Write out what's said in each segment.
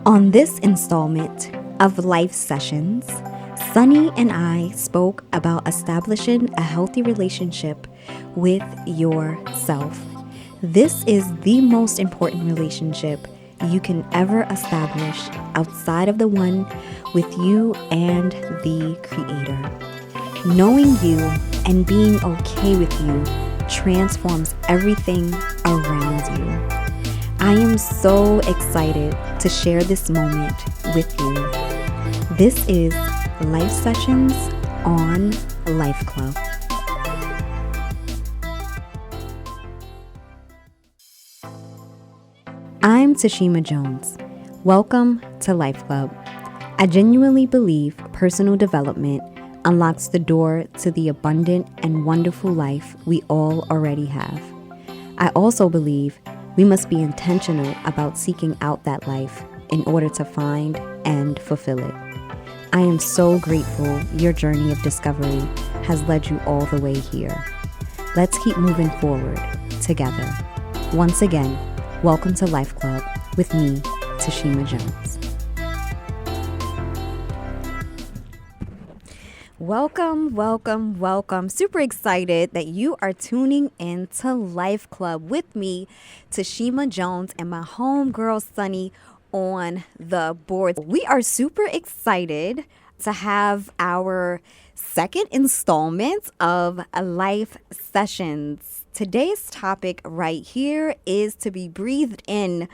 On this installment of Life Sessions, Sunny and I spoke about establishing a healthy relationship with yourself. This is the most important relationship you can ever establish outside of the one with you and the Creator. Knowing you and being okay with you transforms everything around you. I am so excited to share this moment with you. This is Life Sessions on Life Club. I'm Tashima Jones. Welcome to Life Club. I genuinely believe personal development unlocks the door to the abundant and wonderful life we all already have. I also believe we must be intentional about seeking out that life in order to find and fulfill it. I am so grateful your journey of discovery has led you all the way here. Let's keep moving forward together. Once again, welcome to Life Club with me, Tashima Jones. Welcome. Super excited that you are tuning in to Life Club with me, Tashima Jones, and my homegirl, Sunny, on the board. We are super excited to have our second installment of Life Sessions. Today's topic right here is to be breathed in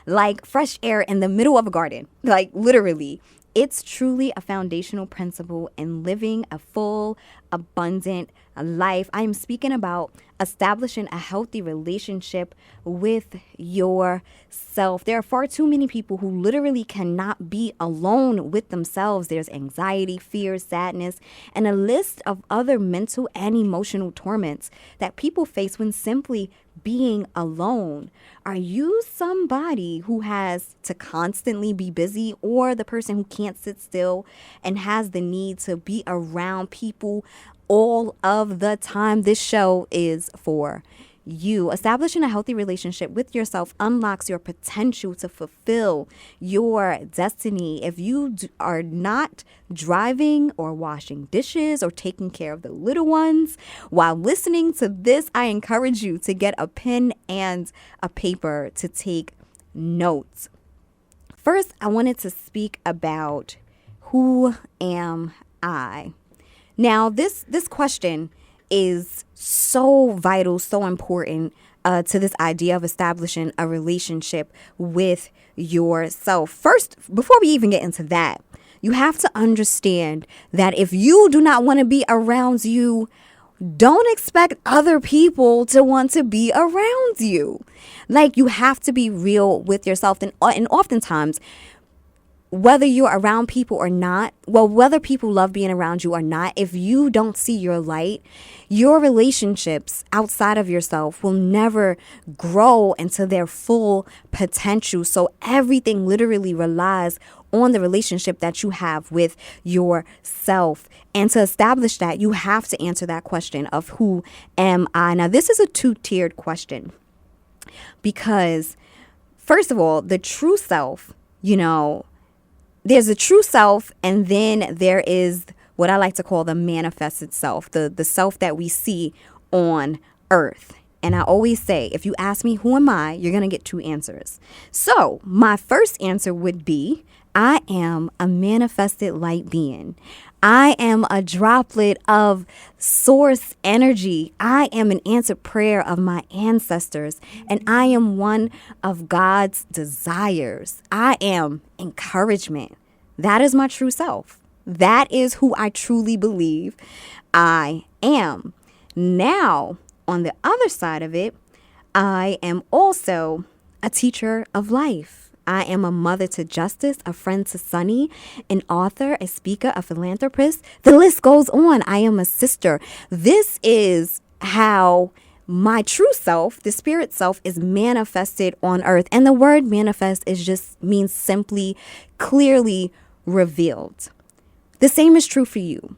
like fresh air in the middle of a garden, like literally. It's truly a foundational principle in living a full, abundant life. I am speaking about establishing a healthy relationship with yourself. There are far too many people who literally cannot be alone with themselves. There's anxiety, fear, sadness, and a list of other mental and emotional torments that people face when simply being alone. Are you somebody who has to constantly be busy, or the person who can't sit still and has the need to be around people all of the time? This show is for you. Establishing a healthy relationship with yourself unlocks your potential to fulfill your destiny. If you are not driving or washing dishes or taking care of the little ones while listening to this, I encourage you to get a pen and a paper to take notes. First, I wanted to speak about who am I? Now, this question is so vital, so important to this idea of establishing a relationship with yourself. First, before we even get into that, you have to understand that if you do not want to be around you, don't expect other people to want to be around you. Like, you have to be real with yourself. And oftentimes, whether you're around people or not, whether people love being around you or not, if you don't see your light, your relationships outside of yourself will never grow into their full potential. So everything literally relies on the relationship that you have with yourself. And to establish that, you have to answer that question of who am I? Now, this is a two-tiered question because, first of all, the true self, there's a true self, and then there is what I like to call the manifested self, the self that we see on earth. And I always say, if you ask me, who am I? You're going to get two answers. So my first answer would be, I am a manifested light being. I am a droplet of source energy. I am an answered prayer of my ancestors, and I am one of God's desires. I am encouragement. That is my true self. That is who I truly believe I am. Now, on the other side of it, I am also a teacher of life. I am a mother to Justice, a friend to Sunny, an author, a speaker, a philanthropist. The list goes on. I am a sister. This is how my true self, the spirit self, is manifested on earth. And the word manifest means simply, clearly revealed. The same is true for you.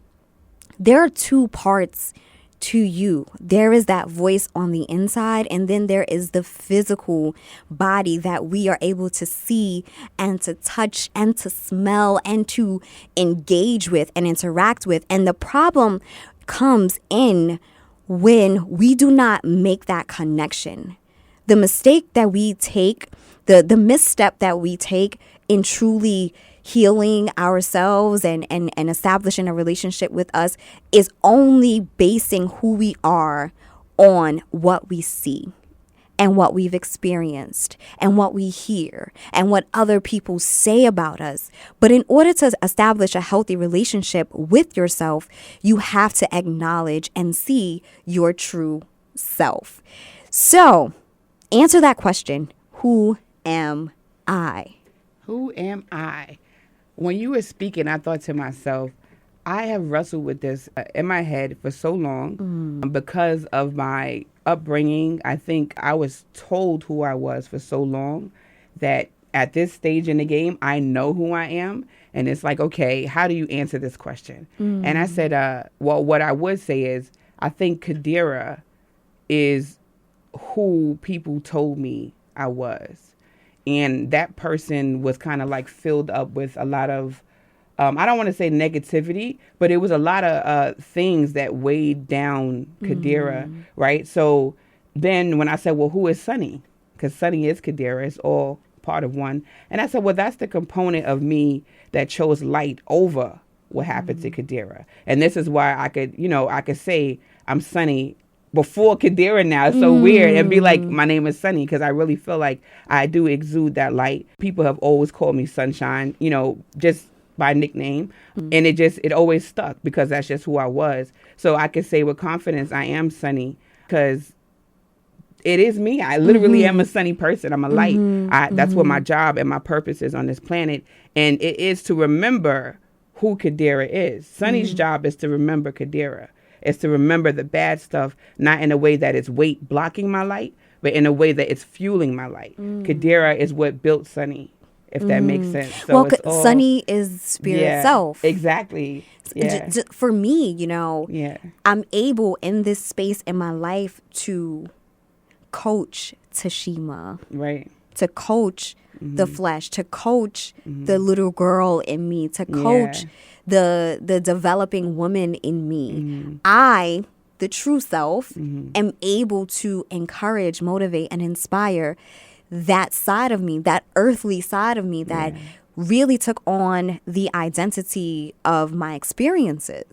There are two parts to you. There is that voice on the inside, and then there is the physical body that we are able to see and to touch and to smell and to engage with and interact with. And the problem comes in when we do not make that connection. The mistake that we take, the misstep that we take in truly healing ourselves and establishing a relationship with us is only basing who we are on what we see and what we've experienced and what we hear and what other people say about us. But in order to establish a healthy relationship with yourself, you have to acknowledge and see your true self. So answer that question. Who am I? Who am I? When you were speaking, I thought to myself, I have wrestled with this in my head for so long because of my upbringing. I think I was told who I was for so long that at this stage in the game, I know who I am. And it's like, okay, how do you answer this question? And I said, well, what I would say is, I think Kadira is who people told me I was. And that person was kind of like filled up with a lot of, I don't want to say negativity, but it was a lot of things that weighed down Kadira, right? So then when I said, well, who is Sunny? Because Sunny is Kadira, it's all part of one. And I said, well, that's the component of me that chose light over what happened to Kadira. And this is why I could say I'm Sunny before Kadira now. It's so weird and be like, my name is Sunny, because I really feel like I do exude that light. People have always called me Sunshine, just by nickname. And it always stuck because that's just who I was. So I can say with confidence, I am Sunny because it is me. I literally am a sunny person. I'm a light. That's what my job and my purpose is on this planet. And it is to remember who Kadira is. Sunny's job is to remember Kadira. It's to remember the bad stuff, not in a way that it's weight blocking my light, but in a way that it's fueling my light. Kadira is what built Sunny, if that makes sense. So Sunny is spirit self. Exactly. Yeah. For me, I'm able in this space in my life to coach Tashima. Right. To coach the flesh, to coach the little girl in me, to coach the developing woman in me. I, the true self, am able to encourage, motivate, and inspire that side of me, that earthly side of me that really took on the identity of my experiences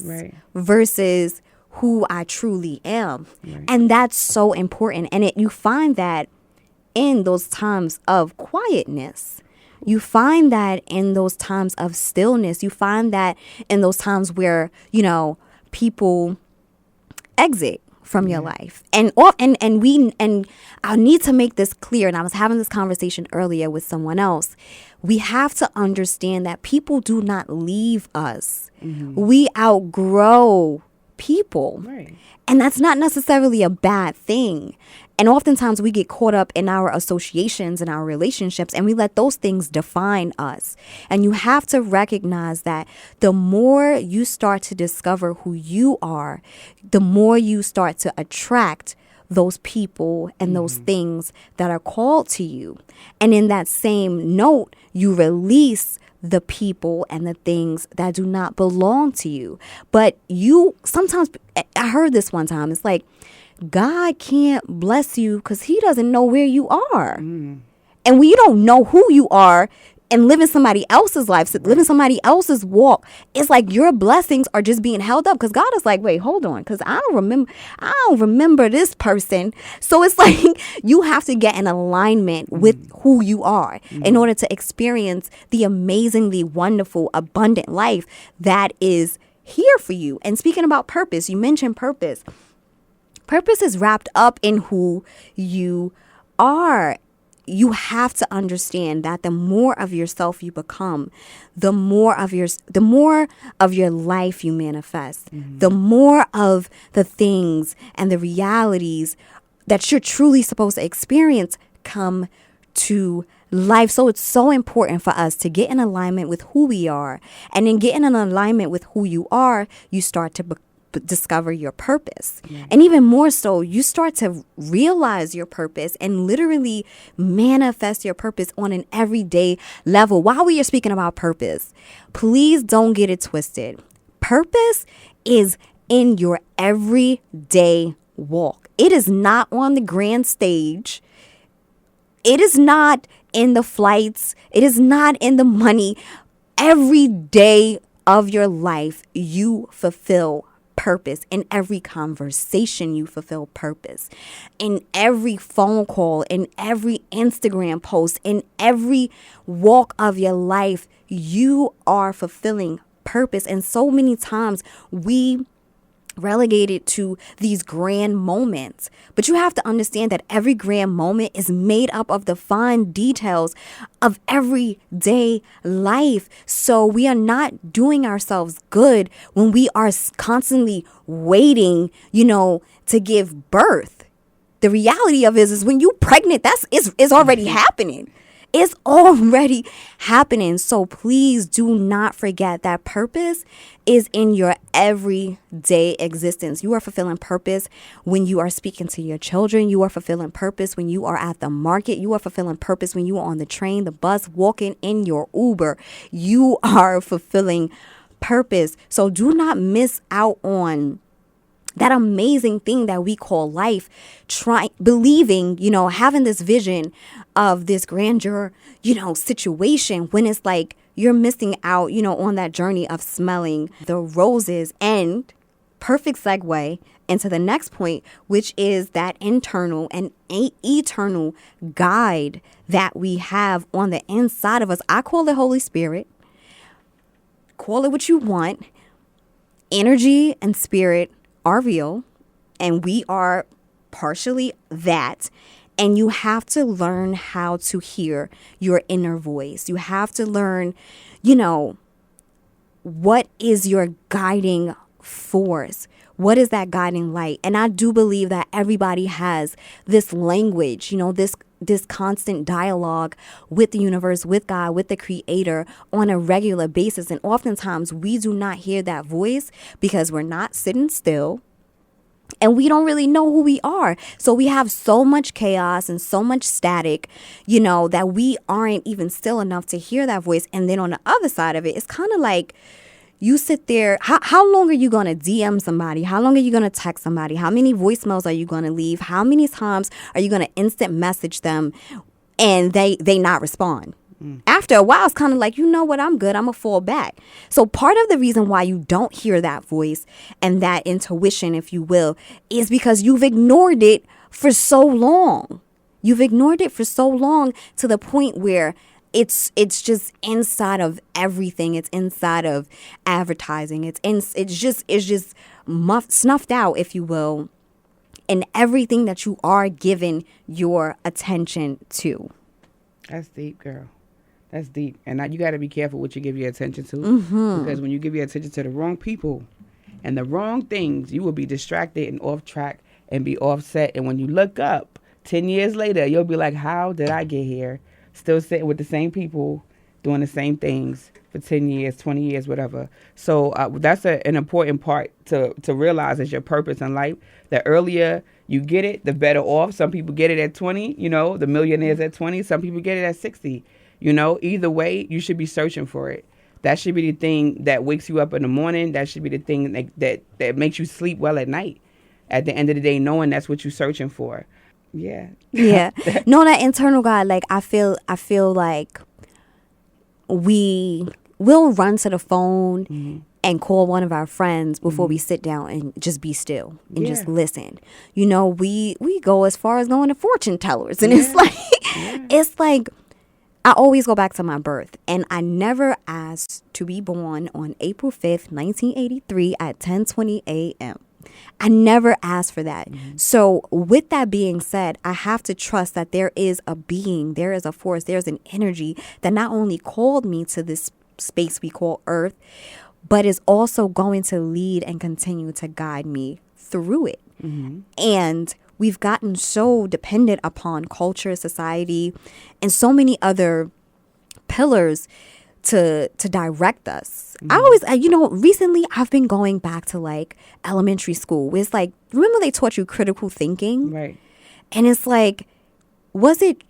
versus who I truly am. And that's so important. And you find that in those times of quietness. You find that in those times of stillness. You find that in those times where, people exit from your life. And I need to make this clear. And I was having this conversation earlier with someone else. We have to understand that people do not leave us. We outgrow people. Right. And that's not necessarily a bad thing. And oftentimes we get caught up in our associations and our relationships, and we let those things define us. And you have to recognize that the more you start to discover who you are, the more you start to attract those people and those things that are called to you. And in that same note, you release the people and the things that do not belong to you. But sometimes, I heard this one time, it's like, God can't bless you because he doesn't know where you are. And when you don't know who you are and living somebody else's life, living somebody else's walk, it's like your blessings are just being held up because God is like, wait, hold on, because I don't remember this person. So it's like you have to get in alignment with who you are in order to experience the amazingly wonderful, abundant life that is here for you. And speaking about purpose, you mentioned purpose. Purpose is wrapped up in who you are. You have to understand that the more of yourself you become, the more of your life you manifest, the more of the things and the realities that you're truly supposed to experience come to life. So it's so important for us to get in alignment with who we are. And in getting in alignment with who you are, you start to discover your purpose. And even more so, you start to realize your purpose and literally manifest your purpose on an everyday level. While we are speaking about purpose, please don't get it twisted. Purpose is in your everyday walk. It is not on the grand stage. It is not in the flights. It is not in the money. Every day of your life, you fulfill purpose. In every conversation, you fulfill purpose. In every phone call, in every Instagram post, in every walk of your life, you are fulfilling purpose. And so many times we relegated to these grand moments. But you have to understand that every grand moment is made up of the fine details of everyday life. So we are not doing ourselves good when we are constantly waiting, to give birth. The reality of it is when you're pregnant, is already happening. It's already happening. So please do not forget that purpose is in your everyday existence. You are fulfilling purpose when you are speaking to your children. You are fulfilling purpose when you are at the market. You are fulfilling purpose when you are on the train, the bus, walking in your Uber. You are fulfilling purpose. So do not miss out on that amazing thing that we call life, believing, having this vision of this grandeur, situation, when it's like you're missing out, on that journey of smelling the roses. And perfect segue into the next point, which is that internal and eternal guide that we have on the inside of us. I call it Holy Spirit. Call it what you want. Energy and spirit are real, and we are partially that. And you have to learn how to hear your inner voice. You have to learn, what is your guiding force? What is that guiding light? And I do believe that everybody has this language, this constant dialogue with the universe, with God, with the creator on a regular basis. And oftentimes we do not hear that voice because we're not sitting still. And we don't really know who we are. So we have so much chaos and so much static, that we aren't even still enough to hear that voice. And then on the other side of it, it's kind of like you sit there. How long are you going to DM somebody? How long are you going to text somebody? How many voicemails are you going to leave? How many times are you going to instant message them and they not respond? After a while, it's kind of like, what, I'm good. I'm going to fall back. So part of the reason why you don't hear that voice and that intuition, if you will, is because you've ignored it for so long. You've ignored it for so long to the point where it's just inside of everything. It's inside of advertising. It's just snuffed out, if you will, in everything that you are giving your attention to. That's deep, girl. That's deep. And you got to be careful what you give your attention to. Because when you give your attention to the wrong people and the wrong things, you will be distracted and off track and be offset. And when you look up 10 years later, you'll be like, how did I get here? Still sitting with the same people, doing the same things for 10 years, 20 years, whatever. So that's an important part to realize is your purpose in life. The earlier you get it, the better off. Some people get it at 20, the millionaires at 20. Some people get it at 60. Either way, you should be searching for it. That should be the thing that wakes you up in the morning. That should be the thing that makes you sleep well at night. At the end of the day, knowing that's what you're searching for. Yeah. Yeah. No, that internal guide, like I feel like we will run to the phone and call one of our friends before we sit down and just be still and just listen. We go as far as going to fortune tellers, and it's like I always go back to my birth, and I never asked to be born on April 5th, 1983 at 10:20 a.m. I never asked for that. So with that being said, I have to trust that there is a being, there is a force, there's an energy that not only called me to this space we call Earth, but is also going to lead and continue to guide me through it. And we've gotten so dependent upon culture, society, and so many other pillars to direct us. I always, recently I've been going back to like elementary school. It's like, remember they taught you critical thinking? Right. And it's like, was it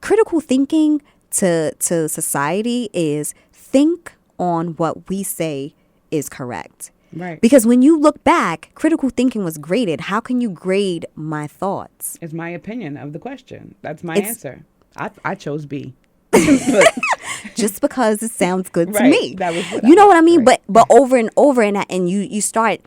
critical thinking to society is think on what we say is correct. Right. Because when you look back, critical thinking was graded. How can you grade my thoughts? It's my opinion of the question. That's my It's- answer. I chose B. Just because it sounds good to Right. me. That was what You know what I mean? right. But over and over and you start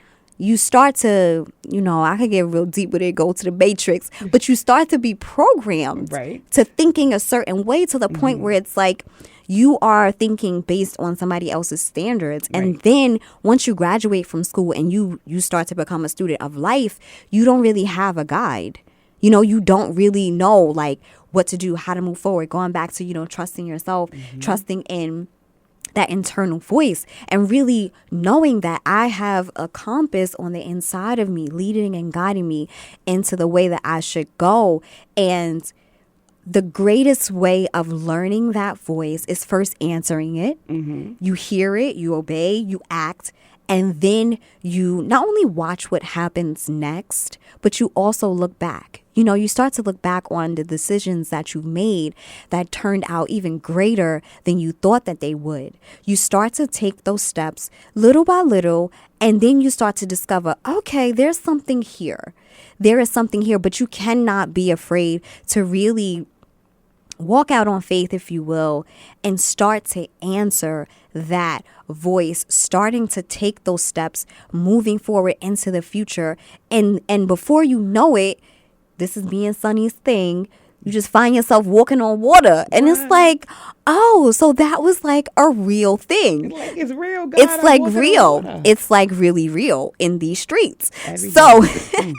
to, I could get real deep with it, go to the matrix, but you start to be programmed Right. to thinking a certain way to the point where it's like you are thinking based on somebody else's standards. And Right. then once you graduate from school and you start to become a student of life, you don't really have a guide. You don't really know like what to do, how to move forward, going back to, trusting yourself, trusting in that internal voice, and really knowing that I have a compass on the inside of me, leading and guiding me into the way that I should go. And the greatest way of learning that voice is first answering it. You hear it, you obey, you act, and then you not only watch what happens next, but you also look back. You start to look back on the decisions that you made that turned out even greater than you thought that they would. You start to take those steps little by little, and then you start to discover, okay, there's something here. There is something here, but you cannot be afraid to really walk out on faith, if you will, and start to answer that voice, starting to take those steps, moving forward into the future. And before you know it, this is me and Sunny's thing, you just find yourself walking on water. And it's like, oh, so that was like a real thing. Like it's real. God, It's I'm like walking on real. water. It's like really real in these streets. Every So, day.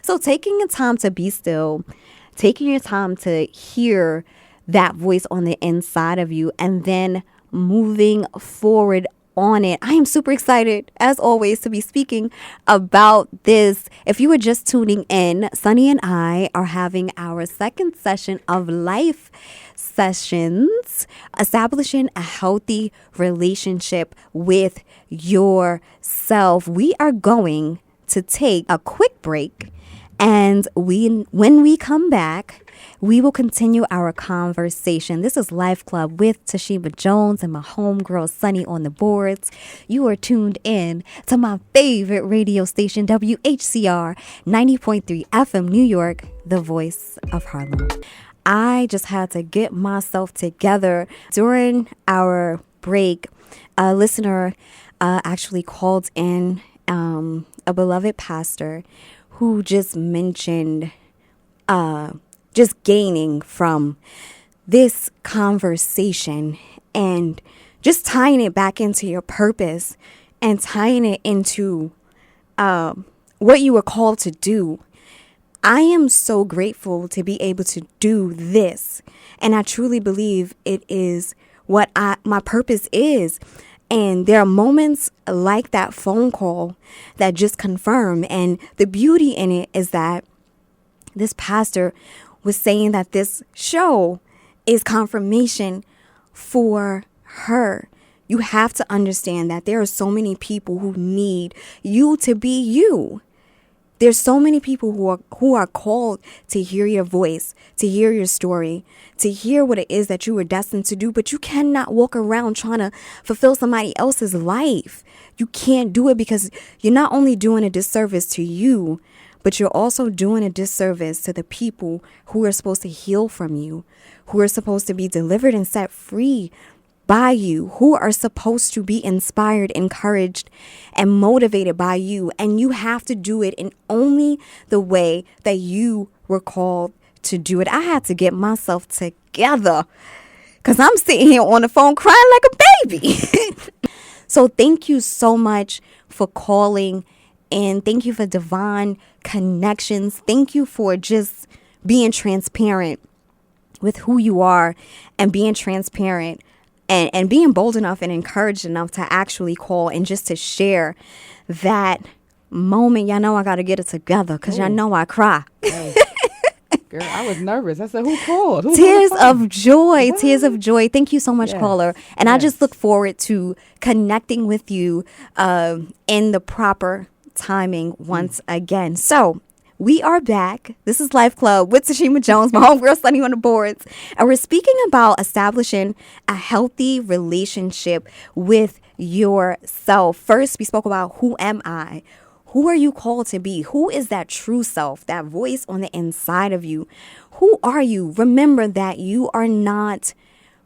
so taking your time to be still, taking your time to hear that voice on the inside of you, and then moving forward on it. I am super excited, as always, to be speaking about this. If you were just tuning in, Sunny and I are having our second session of Life Sessions, establishing a healthy relationship with yourself. We are going to take a quick break, and when we come back, we will continue our conversation. This is Life Club with Tashima Jones and my homegirl Sunny on the boards. You are tuned in to my favorite radio station, WHCR 90.3 FM New York, the voice of Harlem. I just had to get myself together. During our break, a listener actually called in, a beloved pastor who just mentioned just gaining from this conversation and just tying it back into your purpose and tying it into what you were called to do. I am so grateful to be able to do this. And I truly believe it is what my purpose is. And there are moments like that phone call that just confirm. And the beauty in it is that this pastor was saying that this show is confirmation for her. You have to understand that there are so many people who need you to be you. There's so many people who are called to hear your voice, to hear your story, to hear what it is that you were destined to do. But you cannot walk around trying to fulfill somebody else's life. You can't do it, because you're not only doing a disservice to you, but you're also doing a disservice to the people who are supposed to heal from you, who are supposed to be delivered and set free by you, who are supposed to be inspired, encouraged, and motivated by you. And you have to do it in only the way that you were called to do it. I had to get myself together because I'm sitting here on the phone crying like a baby. So thank you so much for calling. And thank you for divine connections. Thank you for just being transparent with who you are, and being transparent and being bold enough and encouraged enough to actually call and just to share that moment. Y'all know I got to get it together because y'all know I cry. Girl, I was nervous. I said, who called? Who's on the Tears phone? of joy. What? Tears of joy. Thank you so much, Yes. caller. And I just Yes. look forward to connecting with you in the proper timing once again. So we are back. This is Life Club with Tashima Jones, my homegirl Sunny on the boards. And we're speaking about establishing a healthy relationship with yourself. First, we spoke about who am I? Who are you called to be? Who is that true self, that voice on the inside of you? Who are you? Remember that you are not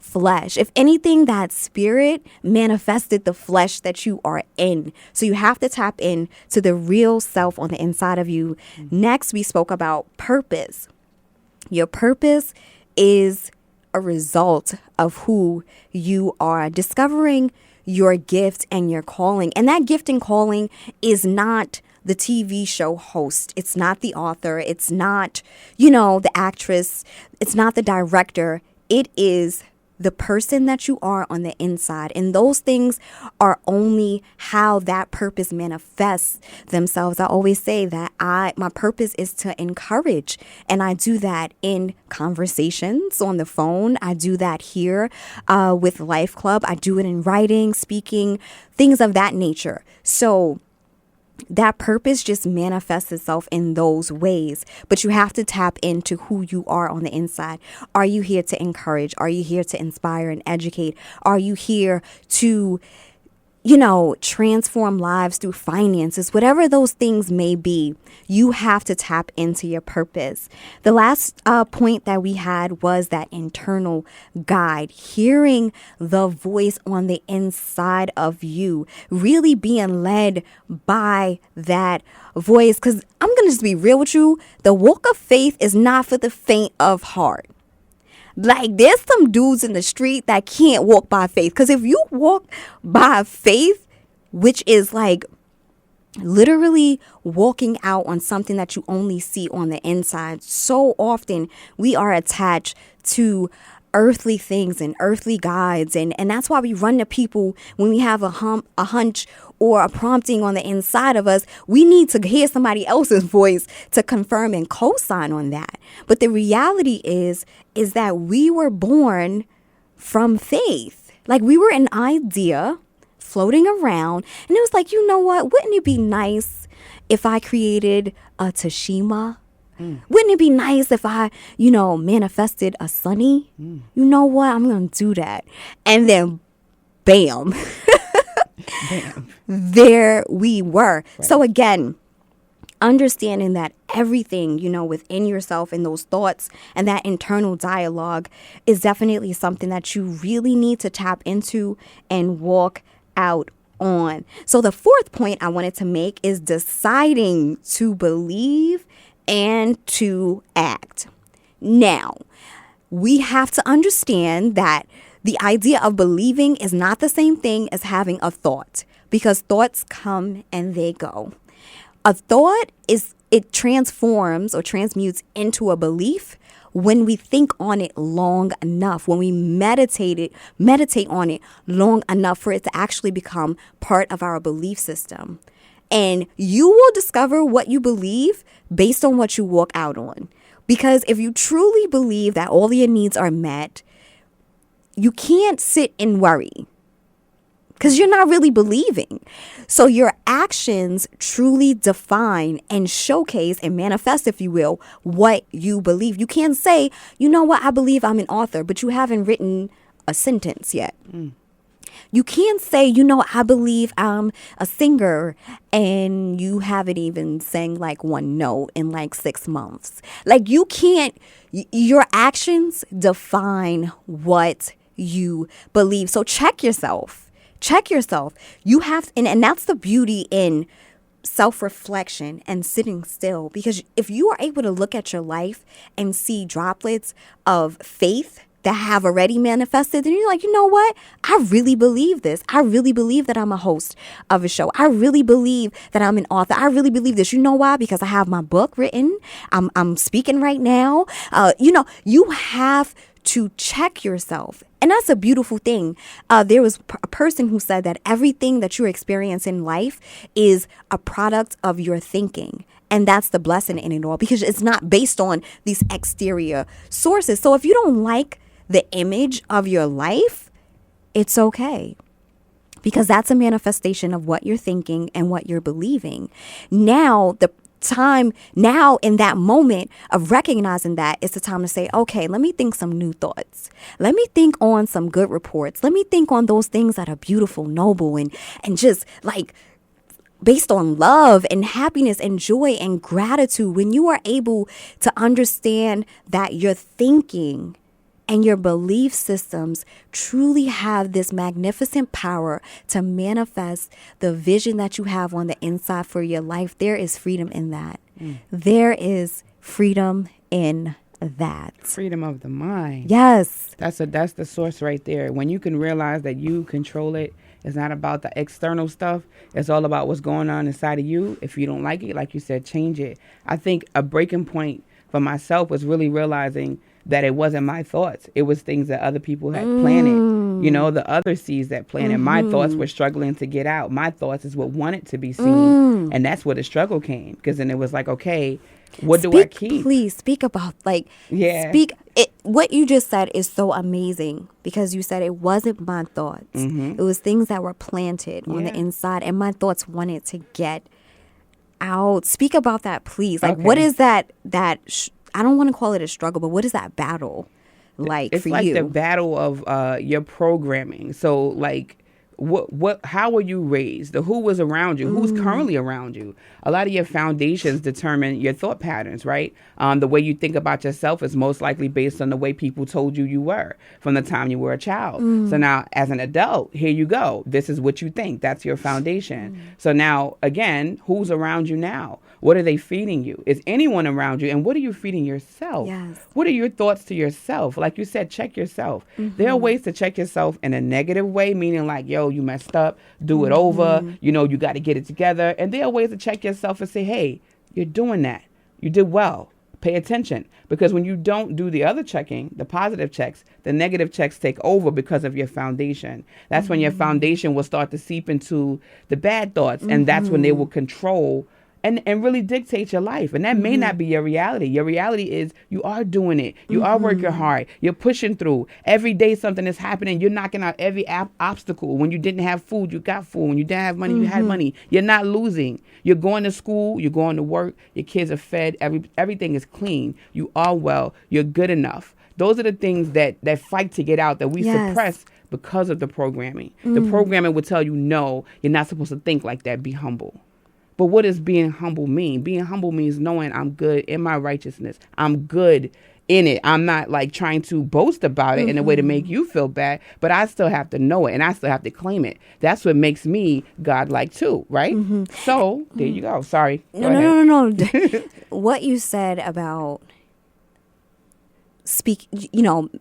flesh. If anything, that spirit manifested the flesh that you are in. So you have to tap in to the real self on the inside of you. Next, we spoke about purpose. Your purpose is a result of who you are. Discovering your gift and your calling. And that gift and calling is not the TV show host. It's not the author. It's not, the actress. It's not the director. It is the person that you are on the inside. And those things are only how that purpose manifests themselves. I always say that my purpose is to encourage. And I do that in conversations on the phone. I do that here with Life Club. I do it in writing, speaking, things of that nature. So that purpose just manifests itself in those ways. But you have to tap into who you are on the inside. Are you here to encourage? Are you here to inspire and educate? Are you here to, transform lives through finances? Whatever those things may be, you have to tap into your purpose. The last point that we had was that internal guide, hearing the voice on the inside of you, really being led by that voice. Because I'm going to just be real with you. The walk of faith is not for the faint of heart. Like, there's some dudes in the street that can't walk by faith. Because if you walk by faith, which is like literally walking out on something that you only see on the inside, so often we are attached to earthly things and earthly guides. And that's why we run to people when we have a hunch or a prompting on the inside of us. We need to hear somebody else's voice to confirm and co-sign on that. But the reality is that we were born from faith. Like, we were an idea floating around, and it was like, you know what? Wouldn't it be nice if I created a Tashima? Wouldn't it be nice if I, manifested a Sunny? You know what? I'm going to do that. And then, bam. Bam. There we were. Right. So again, understanding that everything, within yourself and those thoughts and that internal dialogue is definitely something that you really need to tap into and walk out on. So the fourth point I wanted to make is deciding to believe and to act. Now, we have to understand that the idea of believing is not the same thing as having a thought, because thoughts come and they go. A thought it transforms or transmutes into a belief when we think on it long enough, when we meditate on it long enough for it to actually become part of our belief system. And you will discover what you believe based on what you walk out on. Because if you truly believe that all your needs are met, you can't sit and worry because you're not really believing. So your actions truly define and showcase and manifest, if you will, what you believe. You can't say, you know what, I believe I'm an author, but you haven't written a sentence yet. You can't say, I believe I'm a singer, and you haven't even sang like one note in like 6 months. Like, you can't, your actions define what you believe. So check yourself. You have, and that's the beauty in self-reflection and sitting still, because if you are able to look at your life and see droplets of faith that have already manifested, then you're like, you know what? I really believe this. I really believe that I'm a host of a show. I really believe that I'm an author. I really believe this. You know why? Because I have my book written. I'm speaking right now. You have to check yourself. And that's a beautiful thing. There was a person who said that everything that you experience in life is a product of your thinking. And that's the blessing in it all, because it's not based on these exterior sources. So if you don't like the image of your life, it's okay, because that's a manifestation of what you're thinking and what you're believing. Now, in that moment of recognizing that, it's the time to say, okay, let me think some new thoughts. Let me think on some good reports. Let me think on those things that are beautiful, noble, and just like based on love and happiness and joy and gratitude. When you are able to understand that your thinking and your belief systems truly have this magnificent power to manifest the vision that you have on the inside for your life, there is freedom in that. There is freedom in that. Freedom of the mind. Yes. That's the source right there. When you can realize that you control it, it's not about the external stuff. It's all about what's going on inside of you. If you don't like it, like you said, change it. I think a breaking point for myself was really realizing that it wasn't my thoughts. It was things that other people had planted. You know, the other seeds that planted. My thoughts were struggling to get out. My thoughts is what wanted to be seen. And that's where the struggle came. Because then it was like, okay, what do I keep? Please speak about, like, what you just said is so amazing, because you said it wasn't my thoughts. It was things that were planted on the inside, and my thoughts wanted to get out. Speak about that, please. Like, what is that I don't want to call it a struggle, but what is that battle like for you? It's like the battle of your programming. So, like, how were you raised? Who was around you? Who's currently around you? A lot of your foundations determine your thought patterns, right? The way you think about yourself is most likely based on the way people told you were from the time you were a child. So now, as an adult, here you go. This is what you think. That's your foundation. So now, again, who's around you now? What are they feeding you? Is anyone around you? And what are you feeding yourself? Yes. What are your thoughts to yourself? Like you said, check yourself. There are ways to check yourself in a negative way, meaning like, yo, you messed up, do it over. You know, you got to get it together. And there are ways to check yourself and say, hey, you're doing that. You did well. Pay attention. Because when you don't do the other checking, the positive checks, the negative checks take over because of your foundation. That's when your foundation will start to seep into the bad thoughts. And that's when they will control and really dictate your life. And that may not be your reality. Your reality is you are doing it. You are working hard. You're pushing through. Every day something is happening. You're knocking out every obstacle. When you didn't have food, you got food. When you didn't have money, you had money. You're not losing. You're going to school. You're going to work. Your kids are fed. Everything is clean. You are well. You're good enough. Those are the things that fight to get out, that we suppress because of the programming. The programming will tell you, no, you're not supposed to think like that. Be humble. But what does being humble mean? Being humble means knowing I'm good in my righteousness. I'm good in it. I'm not like trying to boast about it in a way to make you feel bad, but I still have to know it and I still have to claim it. That's what makes me God-like too, right? So there you go. Sorry. No. What you said about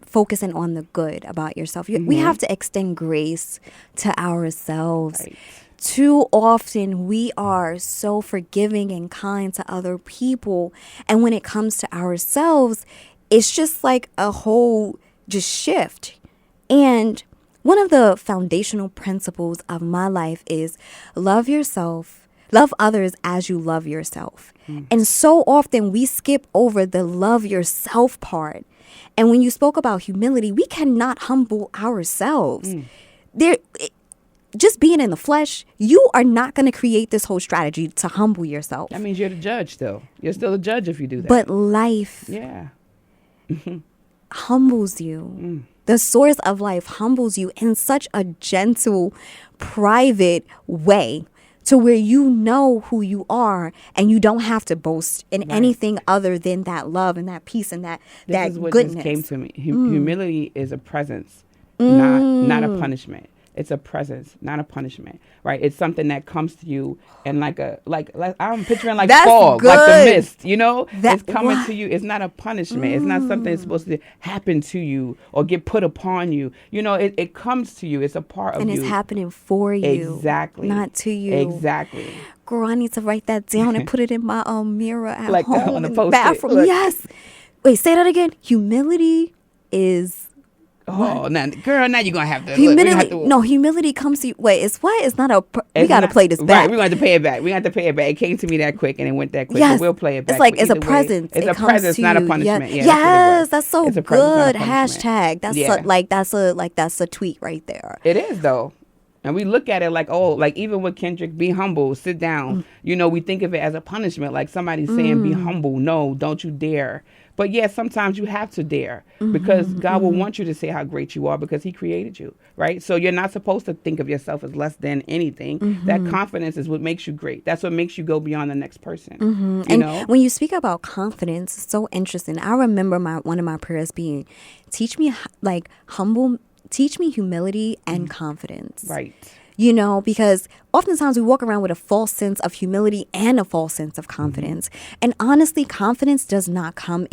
focusing on the good about yourself. We have to extend grace to ourselves. Right. Too often we are so forgiving and kind to other people, and when it comes to ourselves, it's just like a whole just shift. And one of the foundational principles of my life is love yourself, love others as you love yourself. And so often we skip over the love yourself part. And when you spoke about humility, we cannot humble ourselves. Just being in the flesh, you are not going to create this whole strategy to humble yourself. That means you're the judge still. You're still a judge if you do that. But life humbles you. The source of life humbles you in such a gentle, private way to where you know who you are and you don't have to boast in anything other than that love and that peace and that this is what goodness. Just came to me. Humility is a presence, not a punishment. It's a presence, not a punishment, right? It's something that comes to you and like I'm picturing like fog, good. like the mist, you know? It's coming to you. It's not a punishment. It's not something that's supposed to happen to you or get put upon you. You know, it comes to you. It's a part of you. And it's happening for you. Exactly. Not to you. Exactly. Girl, I need to write that down and put it in my mirror at home on the in the Post-it. bathroom. Look. Yes. Wait, say that again. Humility is Oh, now, girl, now you're going to have to. Look, Humility, we have to, no, humility comes to you. Wait, it's what? It's not a. We it's got to not- play this Right, back. we're going to have to pay it back. We got to pay it back. It came to me that quick and it went that quick. Yes. But we'll play it back. It's like But it's a either way, present. It's It a comes present, to not a you. punishment. Yeah. Yeah, that's what it Yes, was. that's so It's a present, good. not a punishment. Hashtag. That's Yeah. that's a tweet right there. It is though. And we look at it like, oh, like even with Kendrick, be humble, sit down. You know, we think of it as a punishment, like somebody saying, be humble. No, don't you dare. But yeah, sometimes you have to dare because God will want you to say how great you are because he created you, right? So you're not supposed to think of yourself as less than anything. That confidence is what makes you great. That's what makes you go beyond the next person. You And know? when you speak about confidence, it's so interesting. I remember one of my prayers being, teach me humility and confidence. Right. You know, because oftentimes we walk around with a false sense of humility and a false sense of confidence. And honestly, confidence does not come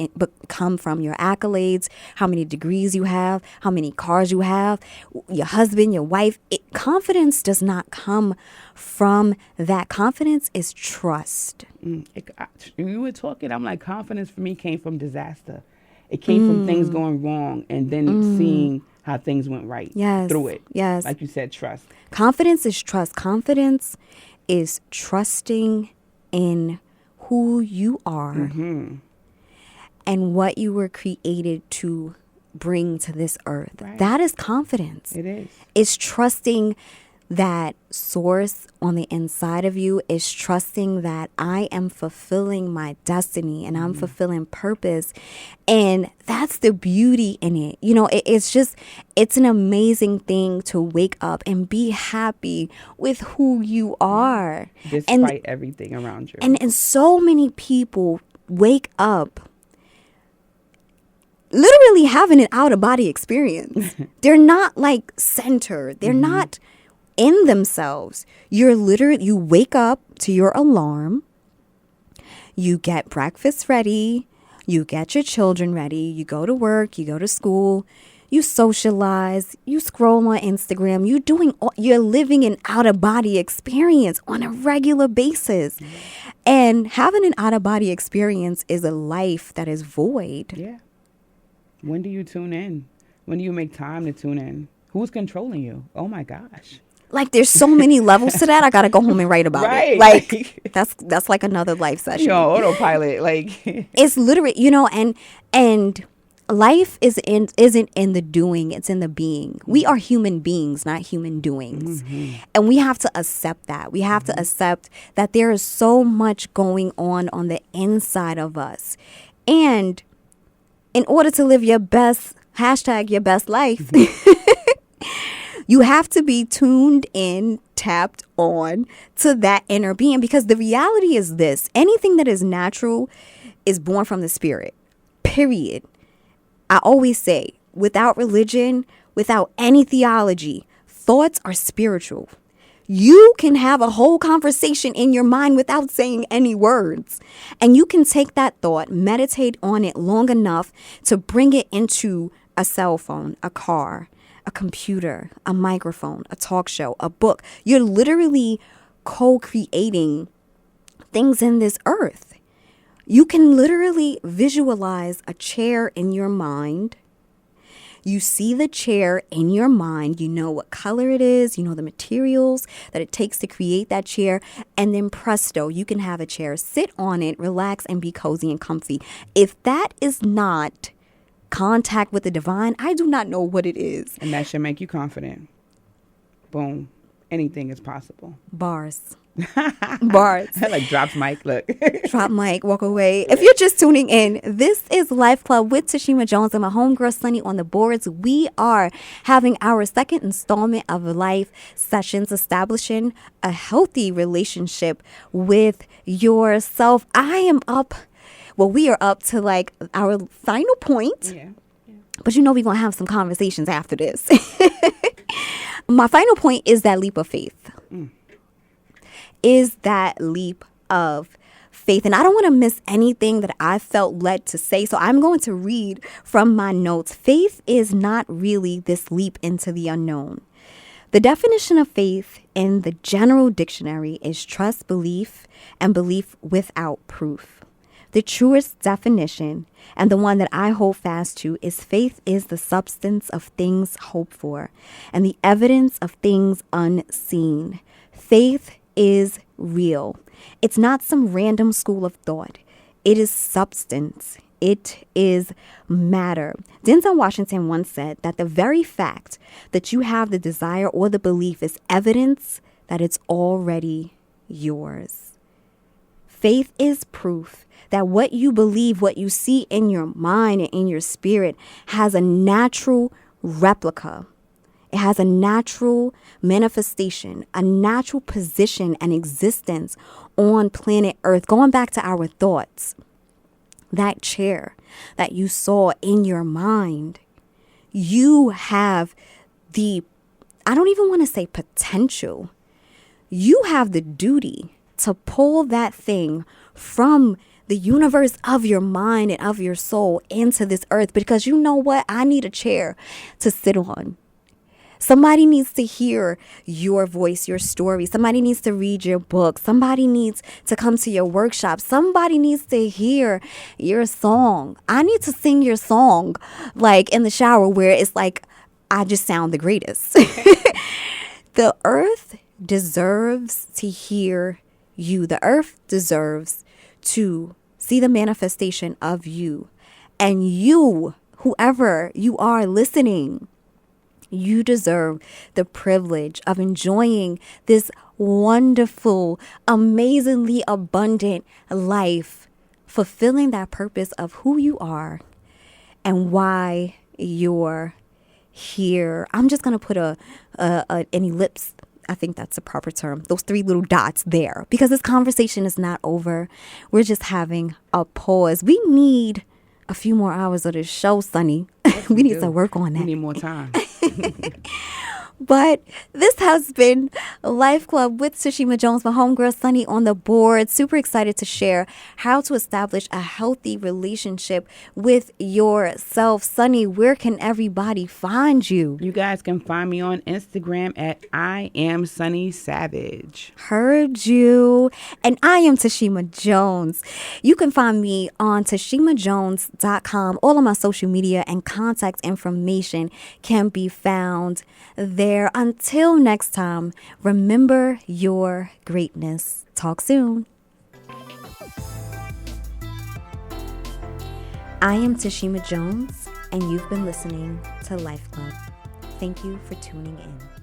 from your accolades, how many degrees you have, how many cars you have, your husband, your wife. Confidence does not come from that. Confidence is trust. You were talking, I'm like, confidence for me came from disaster. It came from things going wrong and then seeing how things went right through it. Yes. Like you said, trust. Confidence is trust. Confidence is trusting in who you are and what you were created to bring to this earth. Right. That is confidence. It is. It's trusting that source on the inside of you, is trusting that I am fulfilling my destiny and I'm fulfilling purpose. And that's the beauty in it. You know, it's an amazing thing to wake up and be happy with who you are. Despite everything around you. And so many people wake up literally having an out of body experience. They're not like centered. They're not in themselves. You wake up to your alarm, you get breakfast ready, you get your children ready, you go to work, you go to school, you socialize, you scroll on Instagram, you're living an out of body experience on a regular basis. And having an out of body experience is a life that is void. Yeah. When do you tune in? When do you make time to tune in? Who's controlling you? Oh my gosh. Like there's so many levels to that. I gotta go home and write about it. Like that's like another life session. Autopilot. Like it's literally, and life isn't in the doing, it's in the being. We are human beings, not human doings. And we have to accept that. We have to accept that there is so much going on the inside of us. And in order to live your best, your best life, you have to be tuned in, tapped on to that inner being, because the reality is this: anything that is natural is born from the spirit, period. I always say, without religion, without any theology, thoughts are spiritual. You can have a whole conversation in your mind without saying any words. And you can take that thought, meditate on it long enough to bring it into a cell phone, a car, a computer, a microphone, a talk show, a book. You're literally co-creating things in this earth. You can literally visualize a chair in your mind. You see the chair in your mind. You know what color it is. You know the materials that it takes to create that chair. And then presto, you can have a chair, sit on it, relax, and be cozy and comfy. If that is not contact with the divine, I do not know what it is. And that should make you confident. Boom. Anything is possible. Bars. Bars. Like drops mic, look. Drop mic, walk away. If you're just tuning in, this is Life Club with Tashima Jones and my homegirl Sunny on the boards. We are having our second installment of Life Sessions, establishing a healthy relationship with yourself. We are up to like our final point. Yeah. But we're going to have some conversations after this. My final point is that leap of faith. Is that leap of faith. And I don't want to miss anything that I felt led to say. So I'm going to read from my notes. Faith is not really this leap into the unknown. The definition of faith in the general dictionary is trust, belief, and belief without proof. The truest definition, and the one that I hold fast to, is faith is the substance of things hoped for and the evidence of things unseen. Faith is real. It's not some random school of thought. It is substance. It is matter. Denzel Washington once said that the very fact that you have the desire or the belief is evidence that it's already yours. Faith is proof that what you believe, what you see in your mind and in your spirit, has a natural replica. It has a natural manifestation, a natural position and existence on planet Earth. Going back to our thoughts, that chair that you saw in your mind, you have I don't even want to say potential. You have the duty to pull that thing from the universe of your mind and of your soul into this earth, because you know what? I need a chair to sit on. Somebody needs to hear your voice, your story. Somebody needs to read your book. Somebody needs to come to your workshop. Somebody needs to hear your song. I need to sing your song like in the shower, where it's like I just sound the greatest. The earth deserves to hear you. The earth deserves to see the manifestation of you. And you, whoever you are listening, you deserve the privilege of enjoying this wonderful, amazingly abundant life, fulfilling that purpose of who you are and why you're here. I'm just going to put an ellipse. I think that's a proper term. Those 3 little dots there, because this conversation is not over. We're just having a pause. We need a few more hours of this show, Sonny. We need to work on that. We need more time. But this has been Life Club with Tashima Jones, my homegirl Sunny on the board. Super excited to share how to establish a healthy relationship with yourself. Sunny, where can everybody find you? You guys can find me on Instagram at I am Sunny Savage. Heard you. And I am Tashima Jones. You can find me on tashimajones.com. All of my social media and contact information can be found there. Until next time, remember your greatness. Talk soon. I am Tashima Jones, and you've been listening to Life Club. Thank you for tuning in.